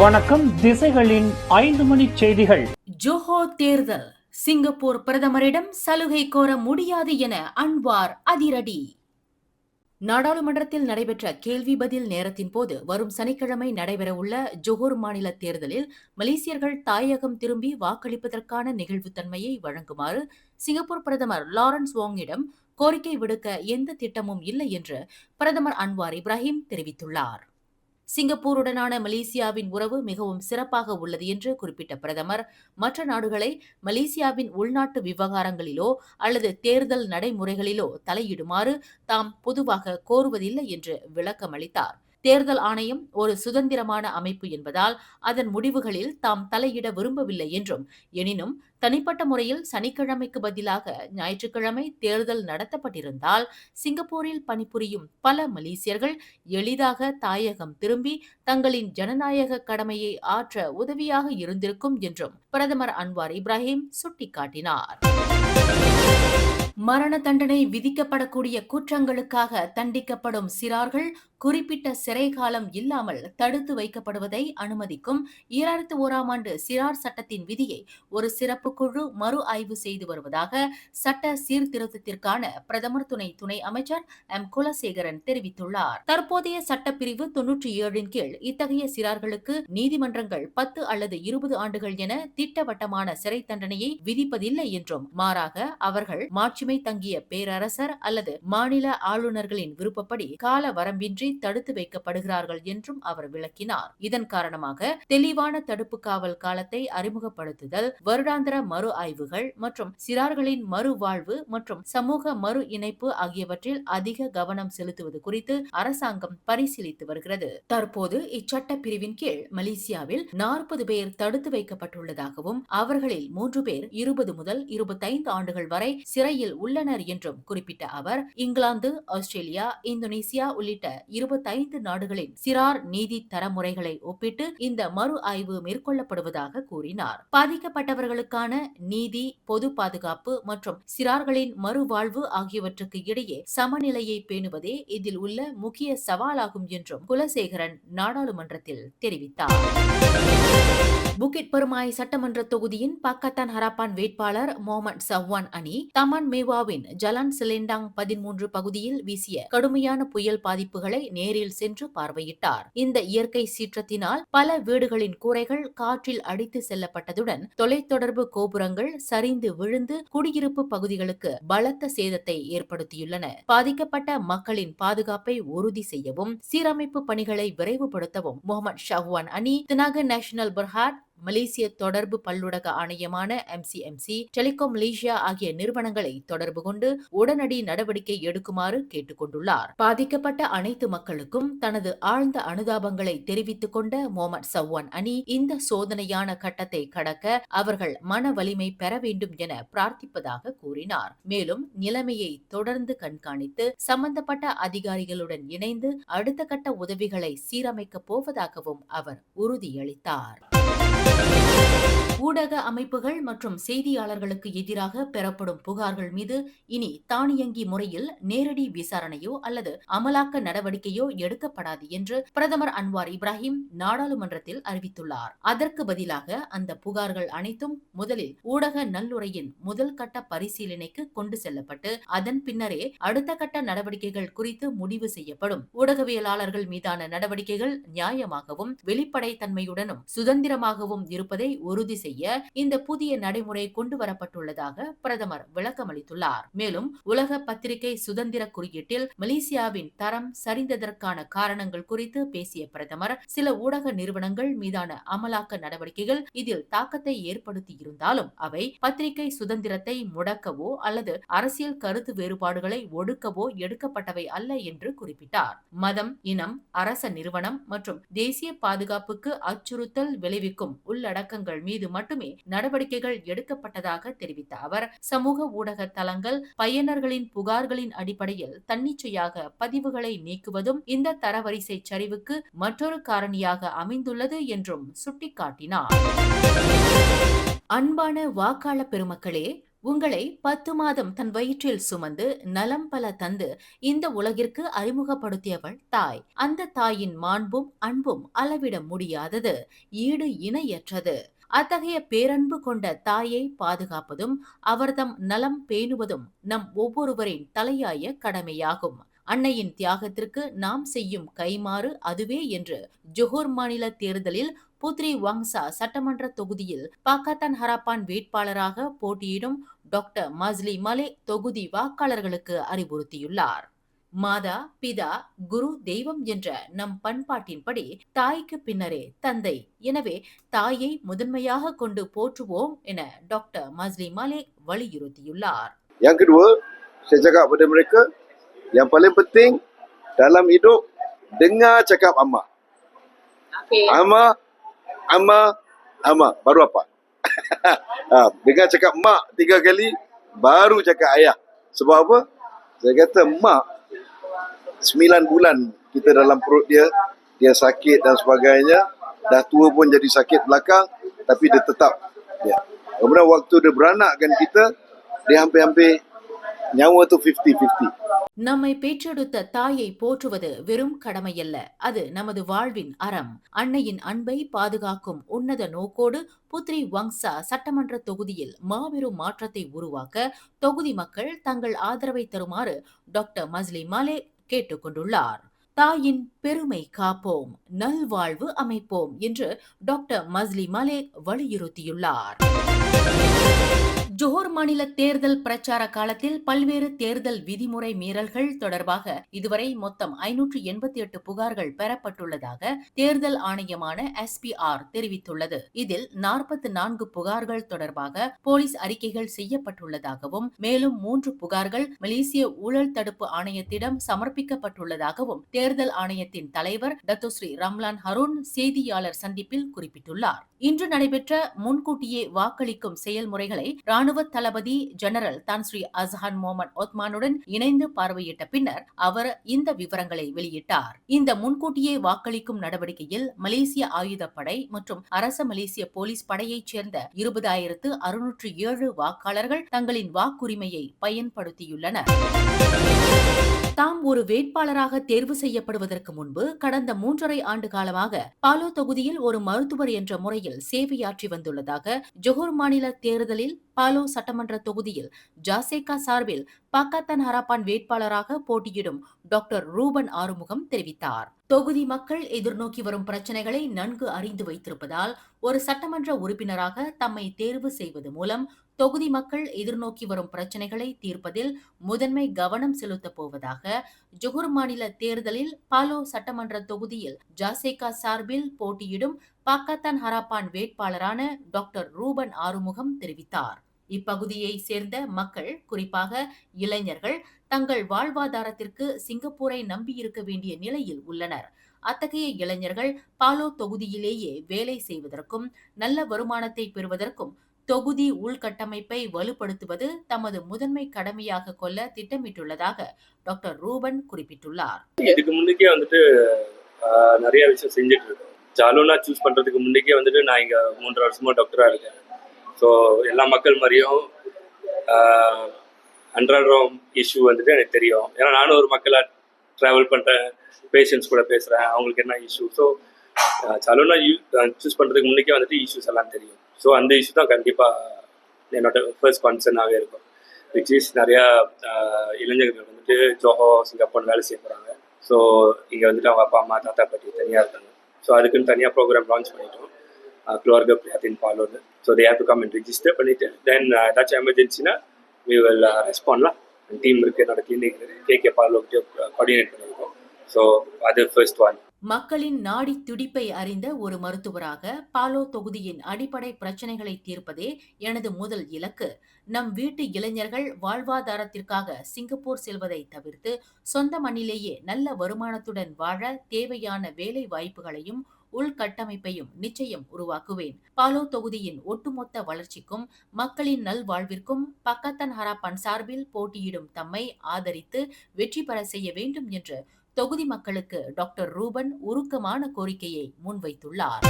வணக்கம். திசைகளின் 5 மணி செய்திகள். ஜோஹர் தேர்தல், சிங்கப்பூர் பிரதமரிடம் சலுகை கோர முடியாது என அன்வார் அதிரடி. நாடாளுமன்றத்தில் நடைபெற்ற கேள்வி பதில் நேரத்தின் போது வரும் சனிக்கிழமை நடைபெறவுள்ள ஜோஹர் மாநில தேர்தலில் மலேசியர்கள் தாயகம் திரும்பி வாக்களிப்பதற்கான நிகழ்வுத்தன்மையை வழங்குமாறு சிங்கப்பூர் பிரதமர் லாரன்ஸ் வாங்கிடம் கோரிக்கை விடுக்க எந்த திட்டமும் இல்லை என்று பிரதமர் அன்வார் இப்ராஹிம் தெரிவித்துள்ளார். சிங்கப்பூருடனான மலேசியாவின் உறவு மிகவும் சிறப்பாக உள்ளது என்று குறிப்பிட்ட பிரதமர், மற்ற நாடுகளை மலேசியாவின் உள்நாட்டு விவகாரங்களிலோ அல்லது தேர்தல் நடைமுறைகளிலோ தலையிடுமாறு தாம் பொதுவாக கோருவதில்லை என்று விளக்கமளித்தார். தேர்தல் ஆணையம் ஒரு சுதந்திரமான அமைப்பு என்பதால் அதன் முடிவுகளில் தாம் தலையிட விரும்பவில்லை என்றும், எனினும் தனிப்பட்ட முறையில் சனிக்கிழமைக்கு பதிலாக ஞாயிற்றுக்கிழமை தேர்தல் நடத்தப்பட்டிருந்தால் சிங்கப்பூரில் பணிபுரியும் பல மலேசியர்கள் எளிதாக தாயகம் திரும்பி தங்களின் ஜனநாயக கடமையை ஆற்ற உதவியாக இருந்திருக்கும் என்றும் பிரதமர் அன்வார் இப்ராஹிம் சுட்டிக்காட்டினார். மரண தண்டனை விதிக்கப்படக்கூடிய குற்றங்களுக்காக தண்டிக்கப்படும் சிறார்கள் குறிப்பிட்ட சிறை காலம் இல்லாமல் தடுத்து வைக்கப்படுவதை அனுமதிக்கும் 2001ஆம் ஆண்டு சிறார் சட்டத்தின் விதியை ஒரு சிறப்பு குழு மறு ஆய்வு செய்து வருவதாக சட்ட சீர்திருத்தத்திற்கான பிரதமர் துணை அமைச்சர் எம் குலசேகரன் தெரிவித்துள்ளார். தற்போதைய சட்டப்பிரிவு 97 கீழ் இத்தகைய சிறார்களுக்கு நீதிமன்றங்கள் 10 அல்லது 20 ஆண்டுகள் என திட்டவட்டமான சிறை தண்டனையை விதிப்பதில்லை என்றும், மாறாக அவர்கள் மாட்சிமை தங்கிய பேரரசர் அல்லது மாநில ஆளுநர்களின் விருப்பப்படி கால வரம்பின்றி தடுத்து வைக்கப்படுகிறார்கள் என்றும் அவர் விளக்கினார். இதன் காரணமாக தெளிவான தடுப்பு காவல் காலத்தை அறிமுகப்படுத்துதல், வருடாந்திர மறு ஆய்வுகள் மற்றும் சிறார்களின் மறுவாழ்வு மற்றும் சமூக மறு இணைப்பு ஆகியவற்றில் அதிக கவனம் செலுத்துவது குறித்து அரசாங்கம் பரிசீலித்து வருகிறது. தற்போது இச்சட்ட பிரிவின் கீழ் மலேசியாவில் 40 பேர் தடுத்து வைக்கப்பட்டுள்ளதாகவும், அவர்களில் 3 பேர் 20 முதல் 25 ஆண்டுகள் வரை சிறையில் உள்ளனர் என்றும் குறிப்பிட்ட அவர், இங்கிலாந்து, ஆஸ்திரேலியா, இந்தோனேசியா உள்ளிட்ட 25 நாடுகளின் சிறார் நீதி தரமுறைகளை ஒப்பிட்டு இந்த மறு ஆய்வு மேற்கொள்ளப்படுவதாக கூறினார். பாதிக்கப்பட்டவர்களுக்கான நீதி, பொது பாதுகாப்பு மற்றும் சிறார்களின் மறுவாழ்வு ஆகியவற்றுக்கு இடையே சமநிலையை பேணுவதே இதில் உள்ள முக்கிய சவாலாகும் என்றும் குலசேகரன் நாடாளுமன்றத்தில் தெரிவித்தார். புகிட் பெருமாய் சட்டமன்ற தொகுதியின் பக்கத்தான் ஹராப்பான் வேட்பாளர் முகமது சவ்வான் அனி தமன் மேவாவின் ஜலான் சிலிண்டாங் 13 பகுதியில் வீசிய கடுமையான புயல் பாதிப்புகளை நேரில் சென்று பார்வையிட்டார். இந்த இயற்கை சீற்றத்தினால் பல வீடுகளின் கூரைகள் காற்றில் அடித்து செல்லப்பட்டதுடன் தொலைத்தொடர்பு கோபுரங்கள் சரிந்து விழுந்து குடியிருப்பு பகுதிகளுக்கு பலத்த சேதத்தை ஏற்படுத்தியுள்ளன. பாதிக்கப்பட்ட மக்களின் பாதுகாப்பை உறுதி செய்யவும் சீரமைப்பு பணிகளை விரைவுபடுத்தவும் முகமது ஷவ்வான் அனி தினாக நேஷனல் பர்ஹாட், மலேசிய தொடர்பு பல்லுலக ஆணையமான MCMC, டெலிகாம் மலேசியா ஆகிய நிறுவனங்களை தொடர்பு கொண்டு உடனடி நடவடிக்கை எடுக்குமாறு கேட்டுக் கொண்டுள்ளார். பாதிக்கப்பட்ட அனைத்து மக்களுக்கும் தனது ஆழ்ந்த அனுதாபங்களை தெரிவித்துக் கொண்ட முகமது சவ்வான் அனி இந்த சோதனையான கட்டத்தை கடக்க அவர்கள் மன வலிமை பெற வேண்டும் என பிரார்த்திப்பதாக கூறினார். மேலும் நிலைமையை தொடர்ந்து கண்காணித்து சம்பந்தப்பட்ட அதிகாரிகளுடன் இணைந்து அடுத்த கட்ட உதவிகளை சீரமைக்கப் போவதாகவும் அவர் உறுதியளித்தார். ஊடக அமைப்புகள் மற்றும் செய்தியாளர்களுக்கு எதிராக பெறப்படும் புகார்கள் மீது இனி தானியங்கி முறையில் நேரடி விசாரணையோ அல்லது அமலாக்க நடவடிக்கையோ எடுக்கப்படாது என்று பிரதமர் அன்வார் இப்ராஹிம் நாடாளுமன்றத்தில் அறிவித்துள்ளார். அதற்கு பதிலாக அந்த புகார்கள் அனைத்தும் முதலில் ஊடக நல்லுறையின் முதல் கட்ட பரிசீலனைக்கு கொண்டு செல்லப்பட்டு அதன் பின்னரே அடுத்த கட்ட நடவடிக்கைகள் குறித்து முடிவு செய்யப்படும். ஊடகவியலாளர்கள் மீதான நடவடிக்கைகள் நியாயமாகவும் வெளிப்படைத்தன்மையுடனும் சுதந்திரமாகவும் இருப்பதை உறுதி செய்ய இந்த புதிய நடைமுறை கொண்டு வரப்பட்டுள்ளதாக பிரதமர் விளக்கமளித்துள்ளார். மேலும் உலக பத்திரிகை சுதந்திர குறியீட்டில் மலேசியாவின் தரம் சரிந்ததற்கான காரணங்கள் குறித்து பேசிய பிரதமர், சில ஊடக நிறுவனங்கள் மீதான அமலாக்க நடவடிக்கைகள் இதில் தாக்கத்தை ஏற்படுத்தி இருந்தாலும் அவை பத்திரிகை சுதந்திரத்தை முடக்கவோ அல்லது அரசியல் கருத்து வேறுபாடுகளை ஒடுக்கவோ எடுக்கப்பட்டவை அல்ல என்று குறிப்பிட்டார். மதம், இனம், அரச நிறுவனம் மற்றும் தேசிய பாதுகாப்புக்கு அச்சுறுத்தல் விளைவிக்கும் உள்ளடக்கங்கள் மீது மட்டுமே நடவடிக்கைகள் எடுக்கப்பட்டதாக தெரிவித்த அவர், சமூக ஊடக தளங்கள் பயனர்களின் புகார்களின் அடிப்படையில் தன்னிச்சையாக பதிவுகளை நீக்குவதும் இந்த தரவரிசை சரிவுக்கு மற்றொரு காரணியாக அமைந்துள்ளது என்றும் சுட்டிக்காட்டினார். அன்பான வாக்காளர் பெருமக்களே, உங்களை 10 மாதம் தன் வயிற்றில் சுமந்து நலம் பல தந்து இந்த உலகிற்கு அறிமுகப்படுத்தியவள் தாய். அந்த தாயின் மாண்பும் அன்பும் அளவிட முடியாதது, ஈடு இணையற்றது. அத்தகைய பேரன்பு கொண்ட தாயை பாதுகாப்பதும் அவர்தம் நலம் பேணுவதும் நம் ஒவ்வொருவரின் தலையாய கடமையாகும். அன்னையின் தியாகத்திற்கு நாம் செய்யும் கைமாறு அதுவே என்று ஜொஹூர் மாநில தேர்தலில் புத்ரி வங்சா சட்டமன்ற தொகுதியில் பாக்கத்தான் ஹராப்பான் வேட்பாளராக போட்டியிடும் டாக்டர் மஸ்லி மலேக் தொகுதி வாக்காளர்களுக்கு அறிவுறுத்தியுள்ளார். மாதா, பிதா, குரு, தெய்வம் என்ற நம் பண்பாட்டின்படி தாய்க்கு பின்னரே தந்தை. எனவே தாயை முதன்மையாக கொண்டு போற்றுவோம் என டாக்டர் மஸ்லி மலேக் வலியுறுத்தியுள்ளார். Yang kedua, saya cakap kepada mereka, yang paling penting dalam hidup, dengar cakap amak. Okay. Amak, baru apa? Dengar cakap mak 3 kali, baru cakap ayah. Sebab apa? Saya kata mak, 9 bulan kita dalam perut dia, dia sakit dan sebagainya, dah tua pun jadi sakit belakang, tapi dia tetap dia. Kemudian waktu dia beranakkan kita, dia hampir-hampir nyawa tu 50-50. நம்மை பெற்றெடுத்த தாயை போற்றுவது வெறும் கடமையல்ல, அது நமது வாழ்வின் அறம். அன்னையின் அன்பை பாதுகாக்கும் உன்னத நோக்கோடு புத்ரி வங்சா சட்டமன்ற தொகுதியில் மாபெரும் மாற்றத்தை உருவாக்க தொகுதி மக்கள் தங்கள் ஆதரவை தருமாறு டாக்டர் மஸ்லி மலேக் கேட்டுக் கொண்டுள்ளார். தாயின் பெருமை காப்போம், நல்வாழ்வு அமைப்போம் என்று டாக்டர் மஸ்லி மலேக் வலியுறுத்தியுள்ளார். ஜொஹூர் மாநில தேர்தல் பிரச்சார காலத்தில் பல்வேறு தேர்தல் விதிமுறை மீறல்கள் தொடர்பாக இதுவரை மொத்தம் 588 புகார்கள் பெறப்பட்டுள்ளதாக தேர்தல் ஆணையமான SPR தெரிவித்துள்ளது. இதில் 44 புகார்கள் தொடர்பாக போலீஸ் அறிக்கைகள் செய்யப்பட்டுள்ளதாகவும், மேலும் 3 புகார்கள் மலேசிய ஊழல் தடுப்பு ஆணையத்திடம் சமர்ப்பிக்கப்பட்டுள்ளதாகவும் தேர்தல் ஆணையத்தின் தலைவர் டத்தோஸ்ரீ ரம்லான் ஹருன் செய்தியாளர் சந்திப்பில் குறிப்பிட்டுள்ளார். இன்று நடைபெற்ற முன்கூட்டியே வாக்களிக்கும் செயல்முறைகளை ராணுவ தளபதி ஜெனரல் தான் ஸ்ரீ அஸ்ஹான் முகமது ஒத்மானுடன் இணைந்து பார்வையிட்ட பின்னர் அவர் இந்த விவரங்களை வெளியிட்டார். இந்த முன்கூட்டியே வாக்களிக்கும் நடவடிக்கையில் மலேசிய ஆயுதப்படை மற்றும் அரச மலேசிய போலீஸ் படையைச் சேர்ந்த 20,607 வாக்காளர்கள் தங்களின் வாக்குரிமையை பயன்படுத்தியுள்ளனர். தாம் ஒரு வேட்பாளராக தேர்வு செய்யப்படுவதற்கு முன்பு கடந்த 3.5 ஆண்டு காலமாக பாலோ தொகுதியில் ஒரு மருத்துவர் என்ற முறையில் சேவையாற்றி வந்துள்ளதாக ஜொஹூர் மாநில தேர்தலில் பாலோ சட்டமன்ற தொகுதியில் ஜாசேகா சார்பில் பாக்கத்தான் ஹராப்பான் வேட்பாளராக போட்டியிடும் டாக்டர் ரூபன் ஆறுமுகம் தெரிவித்தார். தொகுதி மக்கள் எதிர்நோக்கி வரும் பிரச்சனைகளை நன்கு அறிந்து வைத்திருப்பதால் ஒரு சட்டமன்ற உறுப்பினராக தம்மை தேர்வு செய்வது மூலம் தொகுதி மக்கள் எதிர்நோக்கி வரும் பிரச்சனைகளை தீர்ப்பதில் முதன்மை கவனம் செலுத்தப் போவதாக ஜொஹூர் மாநில தேர்தலில் பாலோ சட்டமன்ற தொகுதியில் ஜாசேகா சார்பில் போட்டியிடும் பாக்கத்தான் ஹராப்பான் வேட்பாளரான டாக்டர் ரூபன் ஆறுமுகம் தெரிவித்தார். இப்பகுதியை சேர்ந்த மக்கள், குறிப்பாக இளைஞர்கள், தங்கள் வாழ்வாதாரத்திற்கு சிங்கப்பூரை நம்பியிருக்க வேண்டிய நிலையில் உள்ளனர். அத்தகைய இளைஞர்கள் பாலோ தொகுதியிலேயே வேலை செய்வதற்கும் நல்ல வருமானத்தை பெறுவதற்கும் தொகுதி உள்கட்டமைப்பை வலுப்படுத்துவது தமது முதன்மை கடமையாக கொள்ள திட்டமிட்டுள்ளதாக டாக்டர் ரூபன் குறிப்பிட்டுள்ளார். இதுக்கு முன்னுக்கே நிறைய விஷயம் செஞ்சுட்டு இருக்கோம். ஜாலோனா சூஸ் பண்றதுக்கு முன்னுக்கே நான் இங்க 3 வருஷமா டாக்டரா இருக்கேன். ஸோ எல்லா மக்கள் மாதிரியும் அன்றாடம் இஷ்யூ எனக்கு தெரியும். ஏன்னா நானும் ஒரு மக்களாக ட்ராவல் பண்ணுறேன், பேஷண்ட்ஸ் கூட பேசுகிறேன், அவங்களுக்கு என்ன இஷ்யூ. ஸோ ஜாலோனா சூஸ் பண்ணுறதுக்கு முன்னுக்கே இஷ்யூஸ் எல்லாம் தெரியும். ஸோ அந்த இஷ்யூ தான் கண்டிப்பாக என்னோட ஃபர்ஸ்ட் கன்சர்னாகவே இருக்கும். விச் இஸ் நிறையா இளைஞர்கள் ஜோஹோ, சிங்கப்பூர் வேலை செய்ய போகிறாங்க. ஸோ இங்கே அவங்க அப்பா அம்மா தாத்தா பாட்டி தனியாக இருக்காங்க. ஸோ அதுக்குன்னு தனியாக ப்ரோக்ராம் லான்ச் பண்ணிட்டோம், Keluarga Prihatin Palu. So they have to come and register பண்ணிட்டு then ஏதாச்சும் எமர்ஜென்சினா we will respond lah. Team இருக்கு, என்னோட கிளினிக் KK Palu கோஆர்டினேட் பண்ணிருக்கோம். ஸோ அது ஃபர்ஸ்ட் ஒன். மக்களின் நாடி துடிப்பை அறிந்த ஒரு மருத்துவராக பாலோ தொகுதியின் அடிப்படை பிரச்சனைகளை தீர்ப்பதே எனது முதல் இலக்கு. நம் வீட்டு இளைஞர்கள் வாழ்வாதாரத்திற்காக சிங்கப்பூர் செல்வதை தவிர்த்து சொந்த மண்ணிலேயே நல்ல வருமானத்துடன் வாழ தேவையான வேலை வாய்ப்புகளையும் உள்கட்டமைப்பையும் நிச்சயம் உருவாக்குவேன். பாலோ தொகுதியின் ஒட்டுமொத்த வளர்ச்சிக்கும் மக்களின் நல்வாழ்விற்கும் பாக்கத்தான் ஹராப்பான் சார்பில் போட்டியிடும் தம்மை ஆதரித்து வெற்றி பெற செய்ய வேண்டும் என்று தொகுதி மக்களுக்கு டாக்டர் ரூபன் உருக்கமான கோரிக்கையை முன்வைத்துள்ளார்.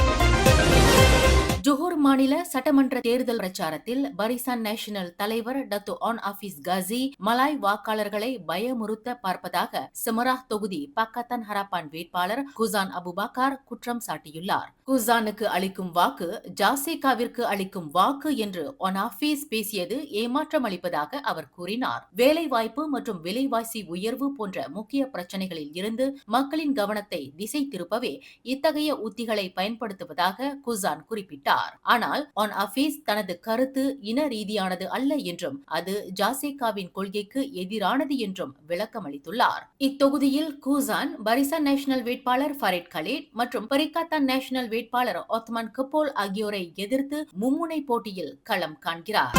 ஜொஹூர் மாநில சட்டமன்ற தேர்தல் பிரச்சாரத்தில் பரிசான் நேஷனல் தலைவர் டத்து ஆன் ஆபீஸ் காசி மலாய் வாக்காளர்களை பயமுறுத்த பார்ப்பதாக செமராஹ் தொகுதி பக்கத்தான் ஹராப்பான் வேட்பாளர் குசான் அபுபக்கர் குற்றம் சாட்டியுள்ளார். குசானுக்கு அளிக்கும் வாக்கு ஜாசேகாவிற்கு அளிக்கும் வாக்கு என்று ஆன் ஆபீஸ் பேசியது ஏமாற்றம் அளிப்பதாக அவர் கூறினார். வேலைவாய்ப்பு மற்றும் விலைவாசி உயர்வு போன்ற முக்கிய பிரச்சனைகளில் இருந்து மக்களின் கவனத்தை திசை திருப்பவே இத்தகைய உத்திகளை பயன்படுத்துவதாக குசான் குறிப்பிட்டார். ஆனால் ஆன் ஆபீஸ் தனது கருத்து இன ரீதியானது அல்ல என்றும் அது ஜாசேகாவின் கொள்கைக்கு எதிரானது என்றும் விளக்கம் அளித்துள்ளார். இத்தொகுதியில் குசான் பரிசான் நேஷனல் வேட்பாளர் ஃபரிட் கலீட் மற்றும் பரிகாத்தான் நேஷனல் வேட்பாளர் ஒத்மான் கபோல் ஆகியோரை எதிர்த்து மும்முனை போட்டியில் களம் காண்கிறார்.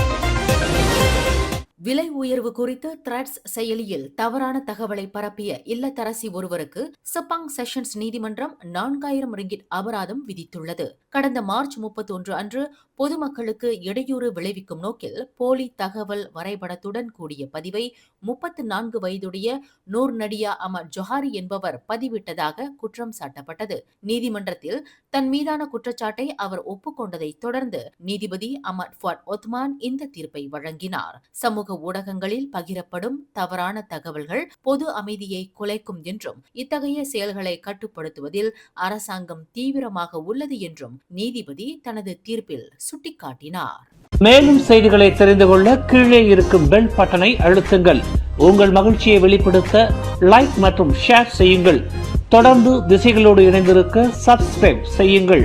விலை உயர்வு குறித்து த்ரெட்ஸ் செயலியில் தவறான தகவலை பரப்பிய இல்லத்தரசி ஒருவருக்கு செப்பாங் செஷன்ஸ் நீதிமன்றம் 4000 ரிங்கிட் அபராதம் விதித்துள்ளது. கடந்த மார்ச் 31 அன்று பொதுமக்களுக்கு இடையூறு விளைவிக்கும் நோக்கில் போலி தகவல் வரைபடத்துடன் கூடிய பதிவை 34 வயதுடைய நூர் நடியா அமர் ஜொஹாரி என்பவர் பதிவிட்டதாக குற்றம் சாட்டப்பட்டது. நீதிமன்றத்தில் தன் மீதான குற்றச்சாட்டை அவர் ஒப்புக்கொண்டதை தொடர்ந்து நீதிபதி அமர் ஃபுவாட் ஒத்மான் இந்த தீர்ப்பை வழங்கினார். சமூக ஊடகங்களில் பகிரப்படும் தவறான தகவல்கள் பொது அமைதியை குலைக்கும் என்றும் இத்தகைய செயல்களை கட்டுப்படுத்துவதில் அரசாங்கம் தீவிரமாக உள்ளது என்றும் நீதிபதி தனது தீர்ப்பில் சுட்டிக்காட்டினார். மேலும் செய்திகளை தெரிந்து கொள்ள கீழே இருக்கும் பெல் பட்டனை அழுத்துங்கள். உங்கள் மகிழ்ச்சியை வெளிப்படுத்த லைக் மற்றும் ஷேர் செய்யுங்கள். தொடர்ந்து திசைகளோடு இணைந்திருக்க சப்ஸ்கிரைப் செய்யுங்கள்.